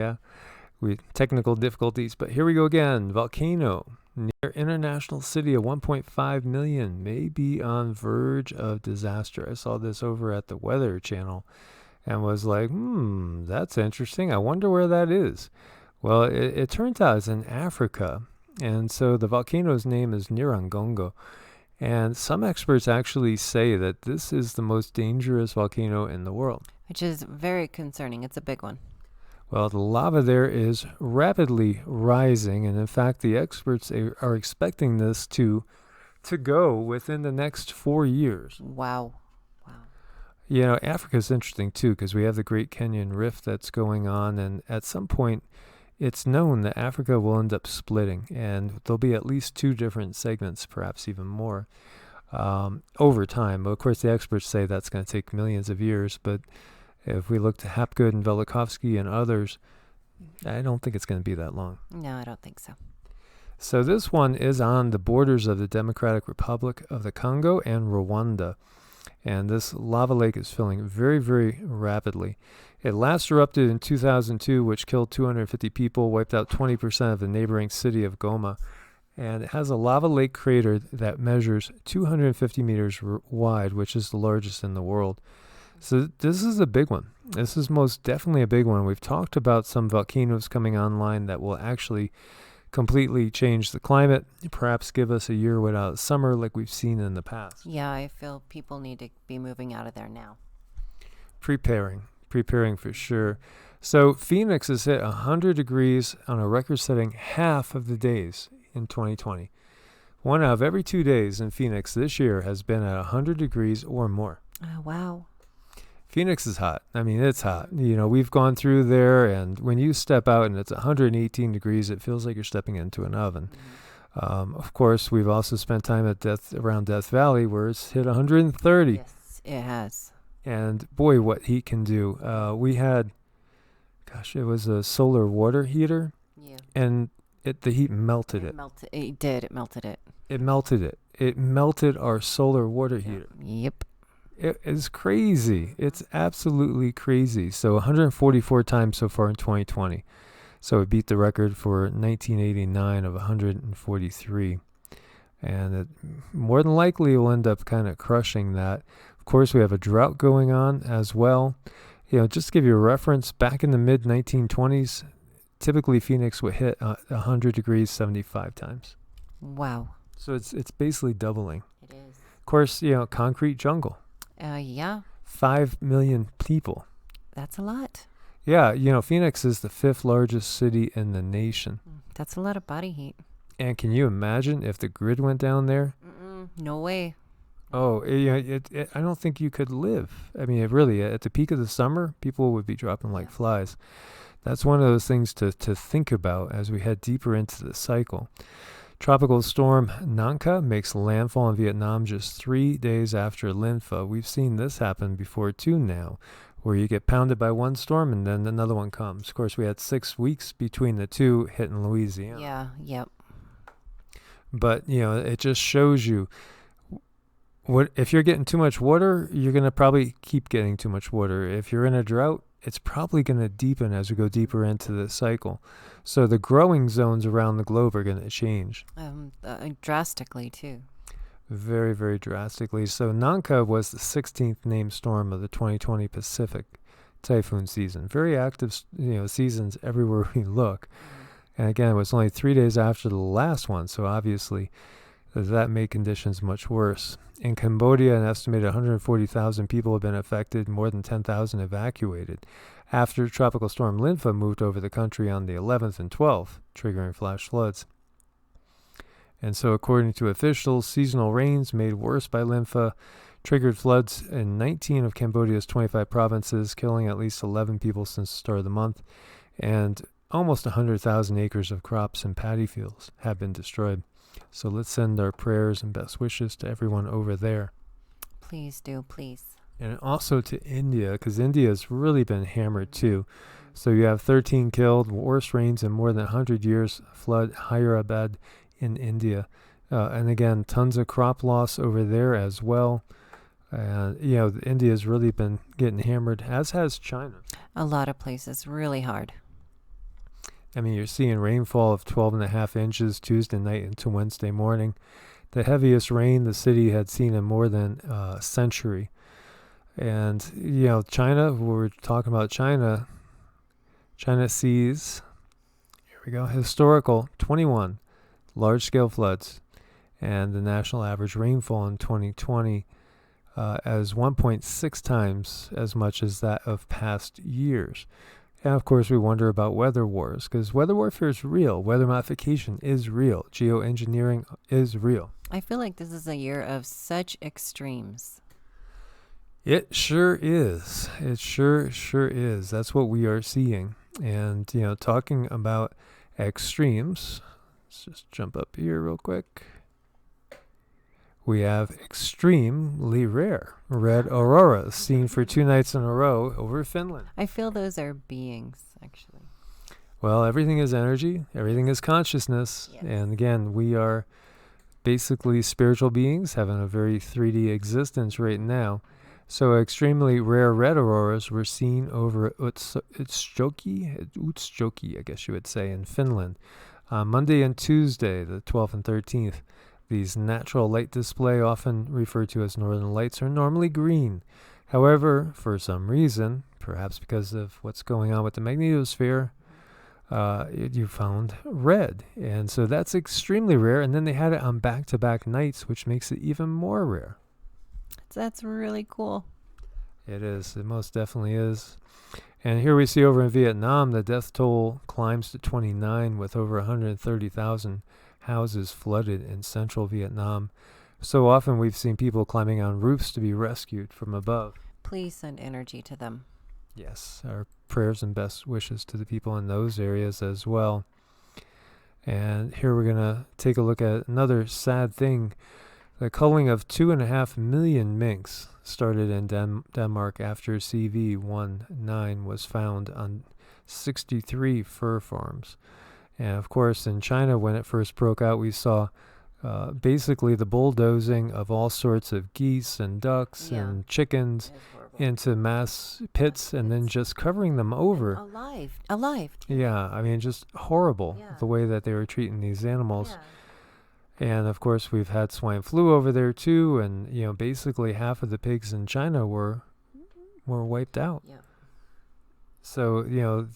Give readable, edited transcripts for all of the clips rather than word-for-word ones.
Yeah, we technical difficulties, but here we go again. Volcano near international city of 1.5 million may be on verge of disaster. I saw this over at the Weather Channel and was like, that's interesting. I wonder where that is. Well, it turns out it's in Africa. And so the volcano's name is Nyiragongo. And some experts actually say that this is the most dangerous volcano in the world. Which is very concerning. It's a big one. Well, the lava there is rapidly rising. And in fact, the experts are expecting this to go within the next 4 years. Wow. You know, Africa's interesting too because we have the Great Kenyan Rift that's going on. And at some point, it's known that Africa will end up splitting, and there'll be at least 2 different segments, perhaps even more, over time. But of course, the experts say that's going to take millions of years. But if we look to Hapgood and Velikovsky and others, I don't think it's going to be that long. No, I don't think so. So this one is on the borders of the Democratic Republic of the Congo and Rwanda. And this lava lake is filling very, very rapidly. It last erupted in 2002, which killed 250 people, wiped out 20% of the neighboring city of Goma. And it has a lava lake crater that measures 250 meters wide, which is the largest in the world. So this is a big one. This is most definitely a big one. We've talked about some volcanoes coming online that will actually completely change the climate, perhaps give us a year without summer like we've seen in the past. Yeah, I feel people need to be moving out of there now. Preparing for sure. So Phoenix has hit 100 degrees on a record-setting half of the days in 2020. 1 out of every 2 days in Phoenix this year has been at 100 degrees or more. Oh, wow. Phoenix is hot. I mean, it's hot. You know, we've gone through there, and when you step out and it's 118 degrees, it feels like you're stepping into an oven. Of course, we've also spent time around Death Valley, where it's hit 130. Yes, it has. And boy, what heat can do. We had, it was a solar water heater. Yeah. And the heat melted it. It did. It melted it. It melted it. It melted our solar water heater. Yep. It is crazy. It's absolutely crazy. So 144 times so far in 2020. So it beat the record for 1989 of 143. And it more than likely will end up kind of crushing that. Of course, we have a drought going on as well. You know, just to give you a reference, back in the mid-1920s, typically Phoenix would hit 100 degrees 75 times. Wow. So it's basically doubling. It is. Of course, you know, concrete jungle. Yeah. 5 million people. That's a lot. Yeah, you know, Phoenix is the 5th largest city in the nation. That's a lot of body heat. And can you imagine if the grid went down there? No way. Oh, I don't think you could live. I mean, really, at the peak of the summer, people would be dropping like flies. That's one of those things to think about as we head deeper into the cycle. Tropical storm Nanka makes landfall in Vietnam just 3 days after Linfa. We've seen this happen before too now, where you get pounded by one storm and then another one comes. Of course, we had 6 weeks between the two hitting Louisiana. Yeah, yep. But, you know, it just shows you what if you're getting too much water, you're going to probably keep getting too much water. If you're in a drought, it's probably going to deepen as we go deeper into the cycle. So the growing zones around the globe are going to change. Drastically, too. Very, very drastically. So Nanka was the 16th named storm of the 2020 Pacific typhoon season. Very active, seasons everywhere we look. And again, it was only 3 days after the last one, so obviously that made conditions much worse. In Cambodia, an estimated 140,000 people have been affected, more than 10,000 evacuated, after Tropical Storm Linfa moved over the country on the 11th and 12th, triggering flash floods. And so according to officials, seasonal rains made worse by Linfa triggered floods in 19 of Cambodia's 25 provinces, killing at least 11 people since the start of the month, and almost 100,000 acres of crops and paddy fields have been destroyed. So let's send our prayers and best wishes to everyone over there. Please do, please. And also to India, because India has really been hammered too. So you have 13 killed, worst rains in more than 100 years, flood Hyderabad in India. And again, tons of crop loss over there as well. India's really been getting hammered, as has China. A lot of places, really hard. I mean, you're seeing rainfall of 12.5 inches Tuesday night into Wednesday morning. The heaviest rain the city had seen in more than a century. And, China, we're talking about China. China sees, here we go, historical 21 large-scale floods, and the national average rainfall in 2020 as 1.6 times as much as that of past years. And of course, we wonder about weather wars, because weather warfare is real. Weather modification is real. Geoengineering is real. I feel like this is a year of such extremes. It sure is. It sure is. That's what we are seeing. And, talking about extremes, let's just jump up here real quick. We have extremely rare red auroras seen for 2 nights in a row over Finland. I feel those are beings, actually. Well, everything is energy. Everything is consciousness. Yes. And again, we are basically spiritual beings having a very 3D existence right now. So extremely rare red auroras were seen over Utsjoki, I guess you would say, in Finland. Monday and Tuesday, the 12th and 13th. These natural light display, often referred to as northern lights, are normally green. However, for some reason, perhaps because of what's going on with the magnetosphere, you found red. And so that's extremely rare. And then they had it on back-to-back nights, which makes it even more rare. That's really cool. It is. It most definitely is. And here we see over in Vietnam, the death toll climbs to 29 with over 130,000 houses flooded in central Vietnam. So often we've seen people climbing on roofs to be rescued from above. Please send energy to them. Yes, our prayers and best wishes to the people in those areas as well. And here we're going to take a look at another sad thing. The culling of 2.5 million minks started in Denmark after CV19 was found on 63 fur farms. And of course, in China, when it first broke out, we saw basically the bulldozing of all sorts of geese and ducks and chickens into mass pits and then just covering them over. Alive. Yeah, I mean, just horrible the way that they were treating these animals. And of course, we've had swine flu over there too, and basically half of the pigs in China were wiped out. Yeah. So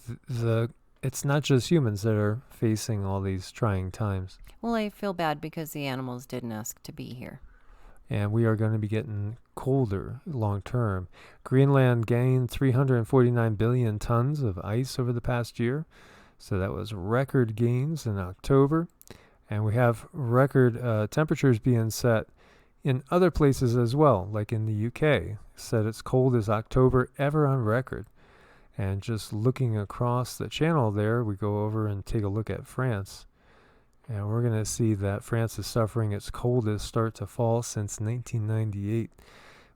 it's not just humans that are facing all these trying times. Well, I feel bad because the animals didn't ask to be here. And we are going to be getting colder long term. Greenland gained 349 billion tons of ice over the past year. So that was record gains in October. And we have record temperatures being set in other places as well, like in the UK. Said it's cold as October ever on record. And just looking across the channel there, we go over and take a look at France. And we're going to see that France is suffering its coldest start to fall since 1998,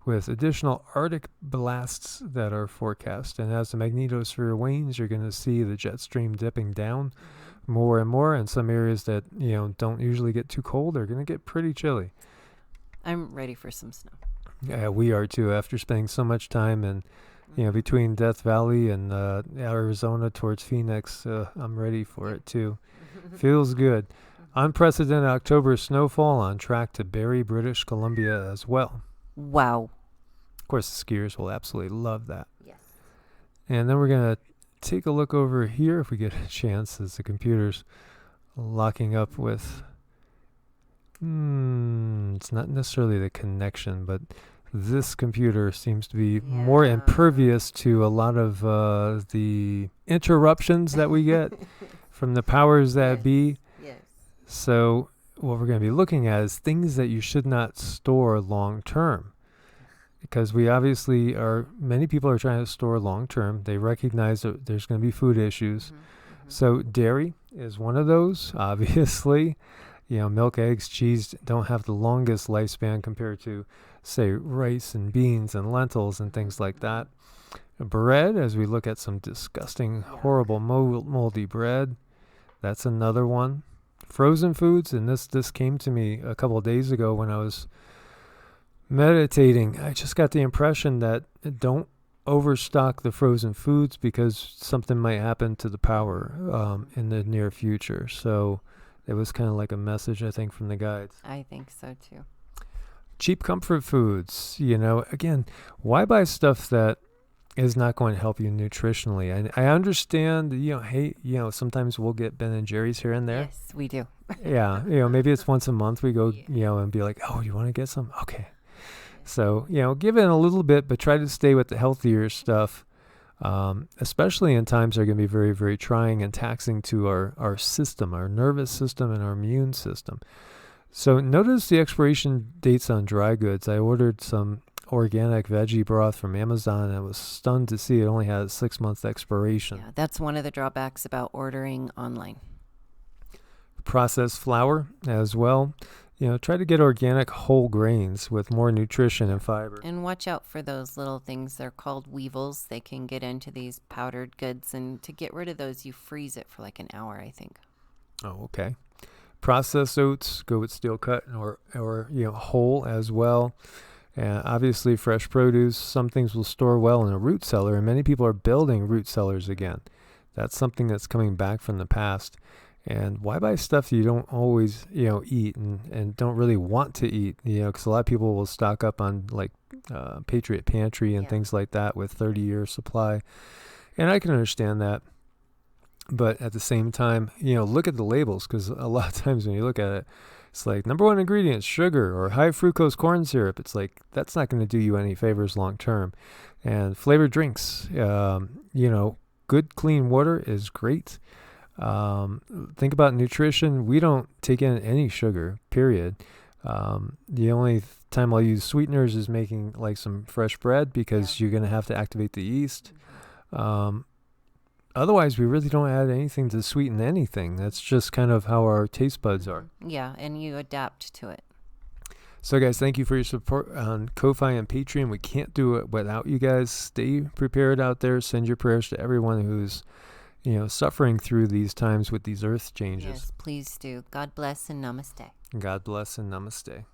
with additional Arctic blasts that are forecast. And as the magnetosphere wanes, you're going to see the jet stream dipping down more and more. And some areas that, don't usually get too cold are going to get pretty chilly. I'm ready for some snow. Yeah, we are too. After spending so much time in between Death Valley and Arizona towards Phoenix, I'm ready for it too. Feels good. Unprecedented October snowfall on track to bury British Columbia as well. Wow. Of course, the skiers will absolutely love that. Yes. And then we're going to take a look over here if we get a chance, as the computer's locking up with... it's not necessarily the connection, but this computer seems to be more impervious to a lot of the interruptions that we get from the powers that be. Yes. So what we're going to be looking at is things that you should not store long term. Because we obviously many people are trying to store long term. They recognize that there's going to be food issues. So dairy is one of those, obviously. Milk, eggs, cheese don't have the longest lifespan compared to, say, rice and beans and lentils and things like that. Bread, as we look at some disgusting, horrible, moldy bread, that's another one. Frozen foods, and this came to me a couple of days ago when I was meditating. I just got the impression that don't overstock the frozen foods because something might happen to the power in the near future. So it was kind of like a message, I think, from the guides. I think so too. Cheap comfort foods, again, why buy stuff that is not going to help you nutritionally? I understand, hey, sometimes we'll get Ben and Jerry's here and there. Yes, we do. Yeah, maybe it's once a month we go, and be like, oh, you want to get some? Okay. So, give it a little bit, but try to stay with the healthier stuff, especially in times that are going to be very, very trying and taxing to our system, our nervous system and our immune system. So notice the expiration dates on dry goods. I ordered some organic veggie broth from Amazon, and I was stunned to see it only had a 6-month expiration. Yeah, that's one of the drawbacks about ordering online. Processed flour as well. Try to get organic whole grains with more nutrition and fiber. And watch out for those little things. They're called weevils. They can get into these powdered goods. And to get rid of those, you freeze it for like an hour, I think. Oh, okay. Processed oats, go with steel cut or whole as well. And obviously fresh produce. Some things will store well in a root cellar, and many people are building root cellars again. That's something that's coming back from the past. And why buy stuff you don't always, eat and don't really want to eat, because a lot of people will stock up on like Patriot Pantry and things like that with 30-year supply. And I can understand that. But at the same time, look at the labels, because a lot of times when you look at it, it's like number one ingredient, sugar or high fructose corn syrup. It's like, that's not going to do you any favors long term. And flavored drinks, good clean water is great. Think about nutrition. We don't take in any sugar, period. The only time I'll use sweeteners is making like some fresh bread, because you're going to have to activate the yeast. Otherwise, we really don't add anything to sweeten anything. That's just kind of how our taste buds are. Yeah, and you adapt to it. So, guys, thank you for your support on Ko-Fi and Patreon. We can't do it without you guys. Stay prepared out there. Send your prayers to everyone who's suffering through these times with these earth changes. Yes, please do. God bless and namaste. God bless and namaste.